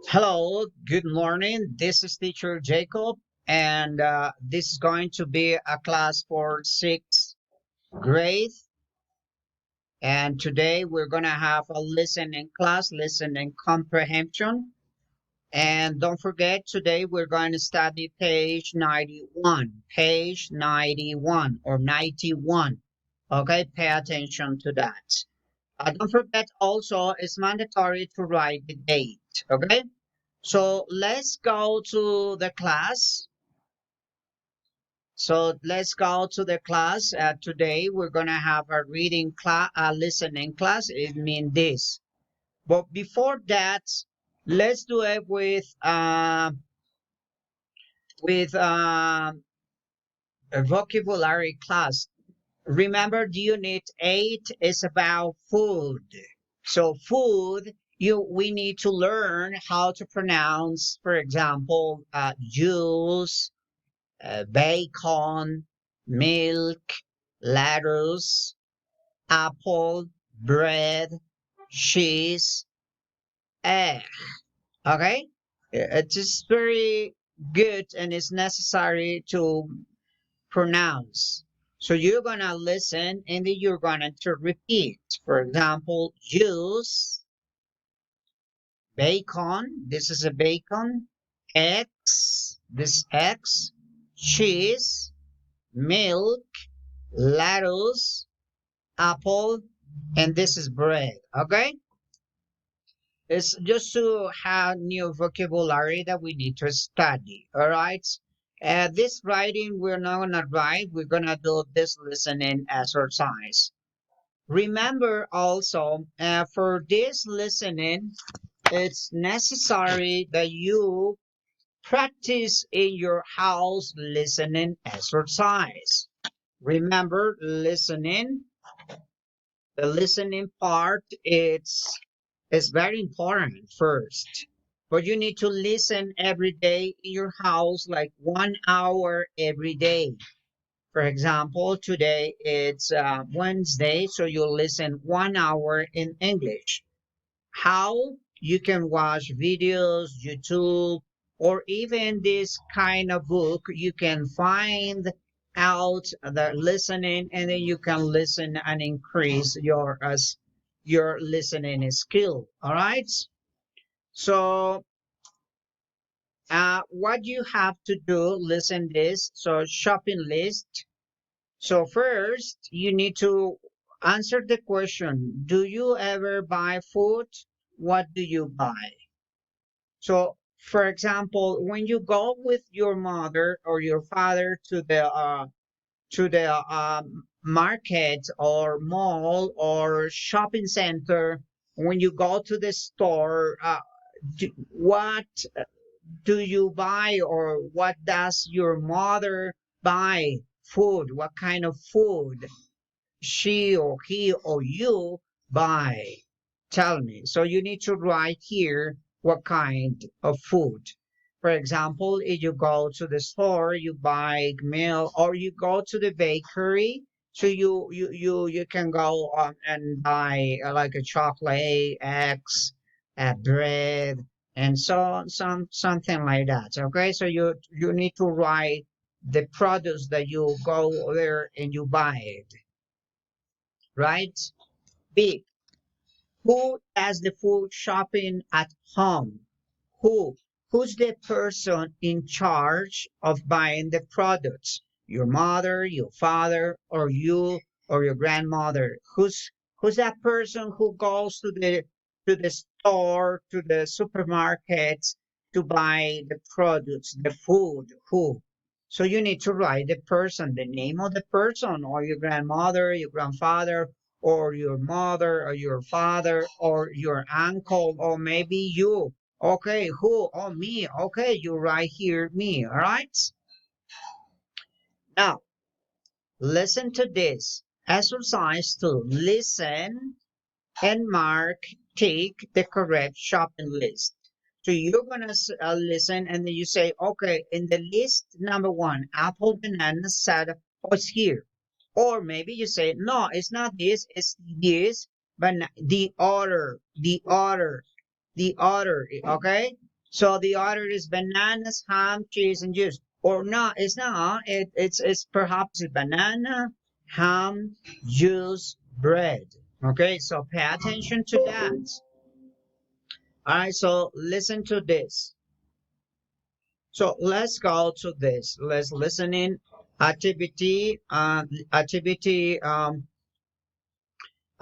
Hello, good morning. This is teacher Jacob, and this is going to be a class for sixth grade. And today we're going to have a listening class, listening comprehension. And don't forget, today we're going to study page 91 or 91. Okay, pay attention to that. Don't forget also, it's mandatory to write the date. Okay. So let's go to the class. Today we're gonna have a reading class, a listening class. It means this. But before that, let's do it with a vocabulary class. Remember, the unit 8 is about food. So food, we need to learn how to pronounce, for example, juice, bacon, milk, lettuce, apple, bread, cheese, egg. Okay? It is very good and it's necessary to pronounce. So you're gonna listen and then you're gonna to repeat. For example, juice, bacon. This is a bacon. Eggs. This eggs. Cheese, milk, lettuce, apple, and this is bread. Okay? It's just to have new vocabulary that we need to study. All right? This writing, we're not gonna write, we're gonna do this listening exercise. Remember also, for this listening, it's necessary that you practice in your house listening exercise. Remember, the listening part, it's very important first. But you need to listen every day in your house, like 1 hour every day. For example, today it's Wednesday, so you'll listen 1 hour in English. How? You can watch videos, YouTube, or even this kind of book. You can find out the listening, and then you can listen and increase your listening skill. All right. So, what you have to do, listen this. So, shopping list. So first, you need to answer the question: do you ever buy food? What do you buy? So, for example, when you go with your mother or your father to the market or mall or shopping center, when you go to the store, what do you buy, or what does your mother buy? Food. What kind of food she or he or you buy? Tell me. So you need to write here what kind of food. For example, if you go to the store, you buy milk, or you go to the bakery, so you can go and buy like a chocolate, eggs, bread, and so on, something like that. Okay, so you need to write the products that you go there and you buy it, right? B. Who does the food shopping at home? Who? Who's the person in charge of buying the products? Your mother, your father, or you, or your grandmother? Who's that person who goes to the store, to the supermarkets to buy the products, the food? Who? So you need to write the person, the name of the person, or your grandmother, your grandfather, or your mother, or your father, or your uncle, or maybe you. Okay, who? Oh, me. Okay, you write here me. All right. Now, listen to this. Exercise 2. Listen and mark, take the correct shopping list. So you're going to listen and then you say, okay, in the list number 1, apple, banana, salad, what's here? Or maybe you say, no, it's not this, it's this, but the other, okay? So the order is bananas, ham, cheese, and juice. Or no, it's not. It's perhaps banana, ham, juice, bread. Okay, so pay attention to that. All right, so listen to this. So let's go to this. Let's listen in activity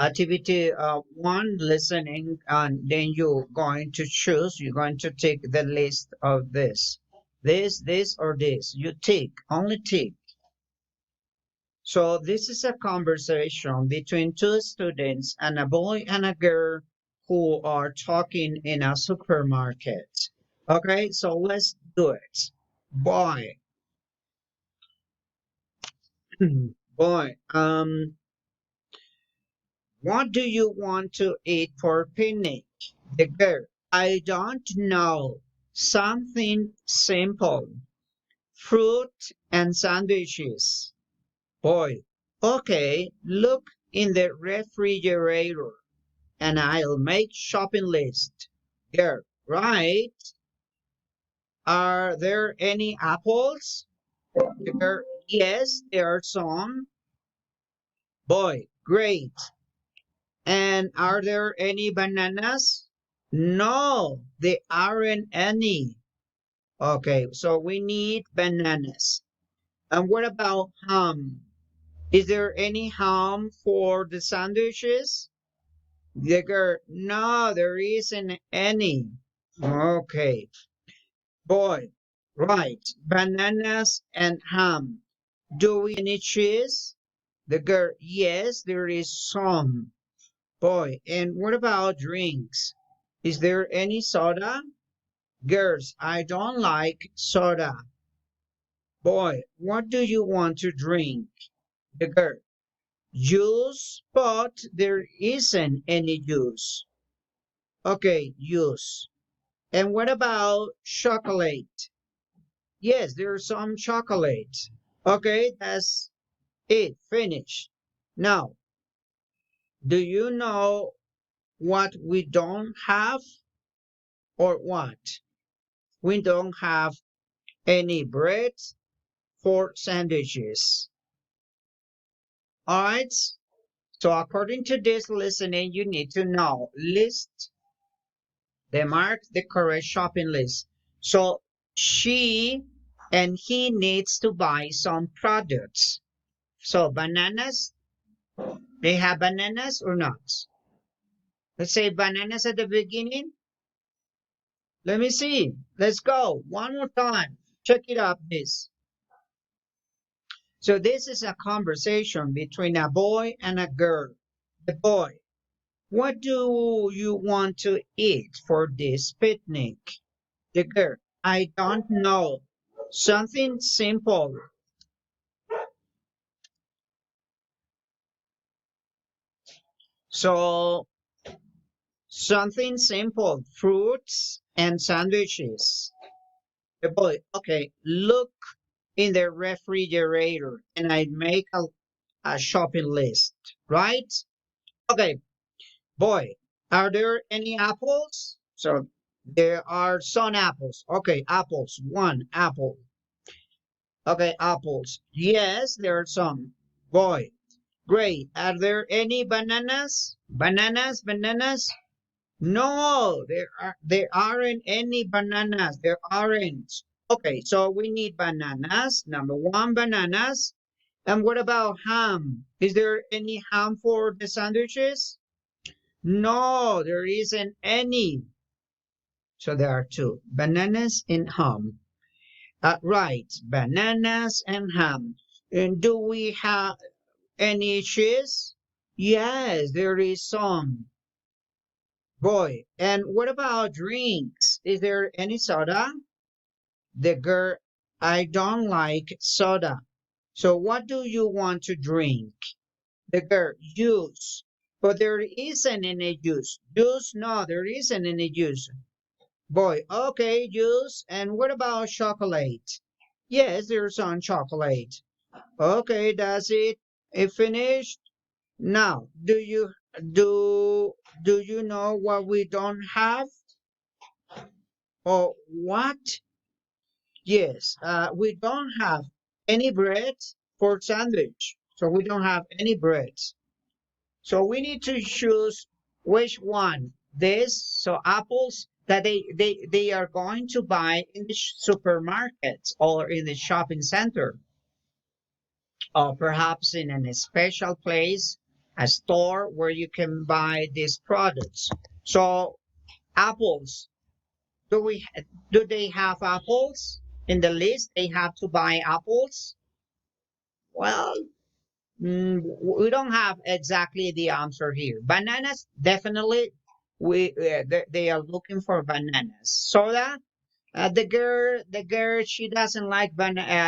activity one, listening, and then you're going to choose. You're going to take the list of this, or this. You tick, only tick. So this is a conversation between two students, and a boy and a girl, who are talking in a supermarket. Okay, so let's do it. Boy, boy, what do you want to eat for picnic? The girl, I don't know. Something simple. Fruit and sandwiches. Boy, okay, look in the refrigerator and I'll make shopping list. Girl, right? Are there any apples? The girl, yes, there are some. Boy, great. And are there any bananas? No, there aren't any. Okay, so we need bananas. And what about ham? Is there any ham for the sandwiches? The girl, no, there isn't any. Okay, boy, right. Bananas and ham. Do we need cheese? The girl, yes, there is some. Boy, and what about drinks? Is there any soda? Girls, I don't like soda. Boy, what do you want to drink? The girl, juice, but there isn't any juice. Okay, juice. And what about chocolate? Yes, there's some chocolate. Okay, that's it. Finished. Now, do you know what we don't have, or what? We don't have any bread for sandwiches. All right. So according to this listening, you need to know list, they mark the correct shopping list. So she and he needs to buy some products. So bananas, they have bananas or not? Let's say bananas at the beginning. Let me see. Let's go. One more time. Check it out, this. So this is a conversation between a boy and a girl. The boy, what do you want to eat for this picnic? The girl, I don't know. Something simple. So, something simple. Fruits and sandwiches. The boy, okay, look in the refrigerator and I make a shopping list, right? Okay, boy, are there any apples? So, there are some apples. Okay, apples. One apple. Okay, apples. Yes, there are some. Boy, great. Are there any bananas? Bananas? No, there aren't any bananas. There aren't. Okay, so we need bananas. Number one, bananas. And what about ham? Is there any ham for the sandwiches? No, there isn't any. So there are two, bananas and ham. Right, bananas and ham. And do we have any cheese? Yes, there is some. Boy, and what about drinks? Is there any soda? The girl, I don't like soda. So what do you want to drink? The girl, juice. But there isn't any juice. Juice? No, there isn't any juice. Boy, okay, juice. And what about chocolate? Yes, there's some chocolate. Okay, that's it. It finished. Now, do do you know what we don't have? Oh, what? Yes, we don't have any bread for sandwich. So we don't have any bread. So we need to choose which one. This, so apples that they are going to buy in the supermarket or in the shopping center, or perhaps in a special place, a store where you can buy these products. So apples, do we do they have apples in the list? They have to buy apples. Well, we don't have exactly the answer here. Bananas, definitely, they are looking for bananas. Soda, the girl, she doesn't like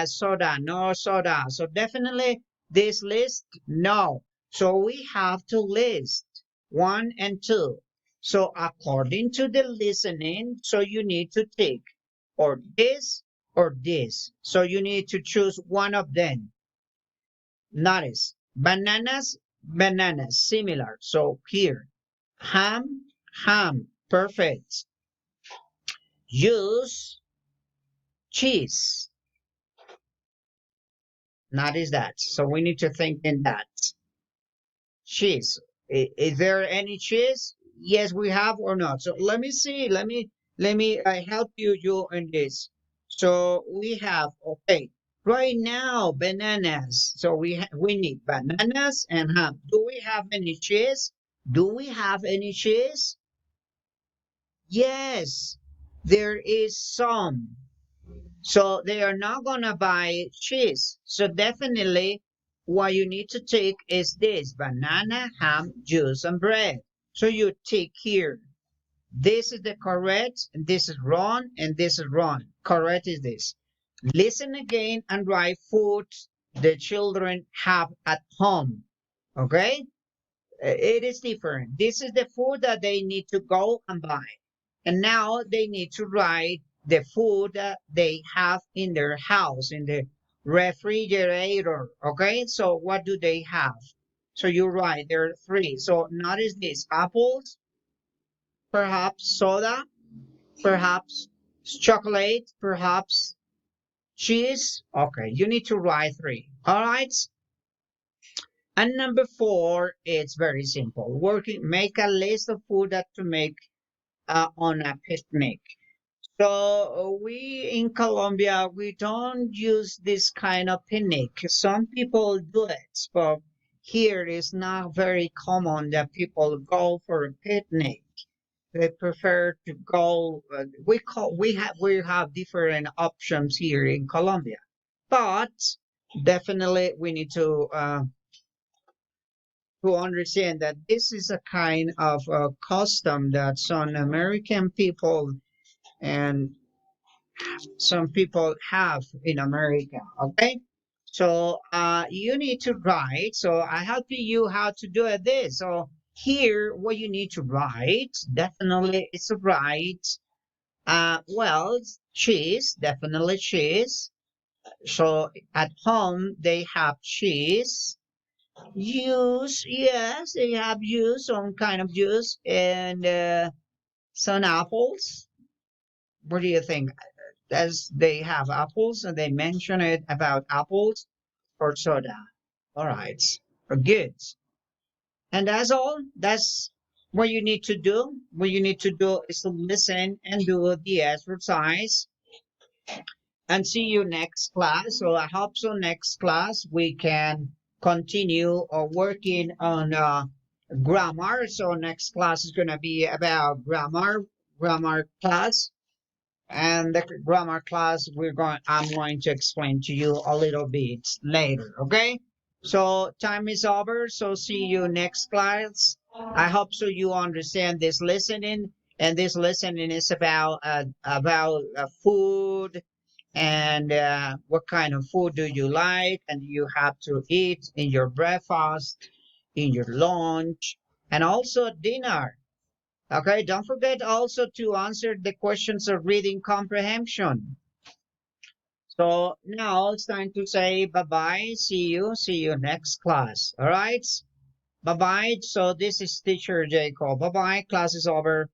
soda, no soda. So definitely this list, no. So we have to list one and two. So according to the listening, so you need to take or this or this. So you need to choose one of them. Notice bananas, bananas, similar. So here, ham, ham, perfect. Use cheese. Notice that. So we need to think in that. Cheese. Is there any cheese? Yes, we have or not. So let me see. Let me help you in this. So we have okay right now bananas. So we need bananas and ham. Do we have any cheese? Do we have any cheese? Yes, there is some. So they are not gonna buy cheese. So definitely what you need to take is this banana, ham, juice, and bread. So you take here. This is the correct, and this is wrong, and this is wrong. Correct is this. Listen again and write food the children have at home. Okay? It is different. This is the food that they need to go and buy. And now they need to write the food that they have in their house, in the refrigerator. Okay, so what do they have? So you write there are three. So notice this apples, perhaps soda, perhaps chocolate, perhaps cheese. Okay, you need to write three. All right. And number four, it's very simple. Make a list of food that to make on a picnic. So we in Colombia, we don't use this kind of picnic. Some people do it, but here it's not very common that people go for a picnic. They prefer to go. We have different options here in Colombia, but definitely we need to understand that this is a kind of custom that some American people and some people have in America. Okay. So you need to write. So I help you how to do it this. So here what you need to write definitely is to write well cheese, definitely cheese. So at home they have cheese. Juice, yes, they have juice, some kind of juice, and some apples. What do you think? As they have apples and they mention it about apples or soda. All right, good. And that's all. That's what you need to do. What you need to do is to listen and do the exercise. And see you next class. So I hope so next class we can continue working on grammar. So next class is going to be about grammar class. And the grammar class I'm going to explain to you a little bit later. Okay. So time is over. So see you next class. I hope so you understand this listening, and this listening is about food and what kind of food do you like, and you have to eat in your breakfast, in your lunch, and also dinner. Okay, don't forget also to answer the questions of reading comprehension. So now it's time to say bye bye. See you next class. All right, bye bye. So this is teacher Jacob. Bye bye. Class is over.